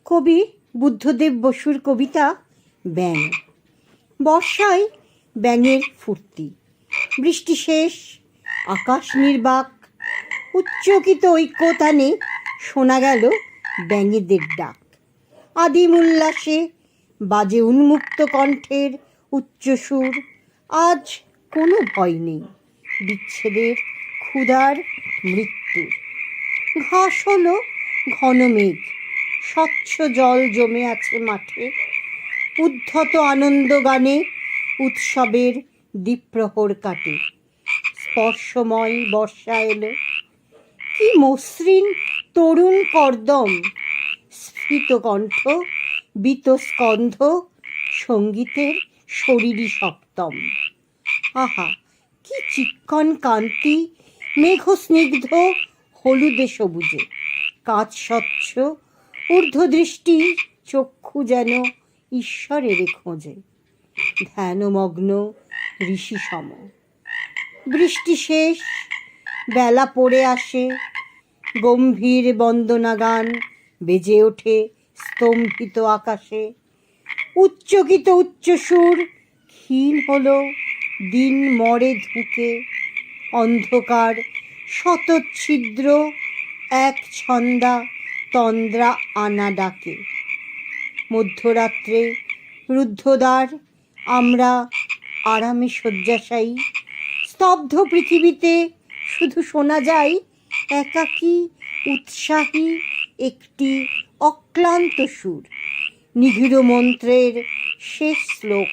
কবি বুদ্ধদেব বসুর কবিতা ব্যাঙ। বর্ষায় ব্যাঙের ফুর্তি, বৃষ্টি শেষ, আকাশ নির্বাক, উচ্চকিত ঐক্যতানে শোনা গেল ব্যাঙেদের ডাক। আদিম উল্লাসে বাজে উন্মুক্ত কণ্ঠের উচ্চসুর। আজ কোনো ভয় নেই বিচ্ছেদের, ক্ষুধার, মৃত্যুর। ঘাস হলো ঘন মেঘ, স্বচ্ছ জল জমে আছে মাঠে। উদ্ধত আনন্দ গানে উৎসবের দ্বীপ্রহর কাটে। স্পর্শময় বর্ষা এলো, কি মসৃণ তরুণ কর্দম। স্ফীত কণ্ঠ, বীতস্কন্ধ, সঙ্গীতের শরীরী সপ্তম। আহা, কি চিক্কণ কান্তি, মেঘস্নিগ্ধ হলুদে সবুজে। কাঁচ স্বচ্ছ, ঊর্ধ্বদৃষ্টি চক্ষু যেন ঈশ্বরের খোঁজে। ধ্যানমগ্ন ঋষি সম। বৃষ্টি শেষ, বেলা পড়ে আসে, গম্ভীর বন্দনা গান বেজে ওঠে স্তম্ভিত আকাশে। উচ্চকিত উচ্চসুর ক্ষীণ হলো, দিন মরে ধুঁকে। অন্ধকার শতচ্ছিদ্র এক ছন্দা তন্দ্রা আনা ডাকে। মধ্যরাত্রে রুদ্ধদ্বার, আমরা আরামে শয্যাশায়ী। স্তব্ধ পৃথিবীতে শুধু শোনা যায় একাকী উৎসাহী একটি অক্লান্ত সুর। নিগূঢ় মন্ত্রের শেষ শ্লোক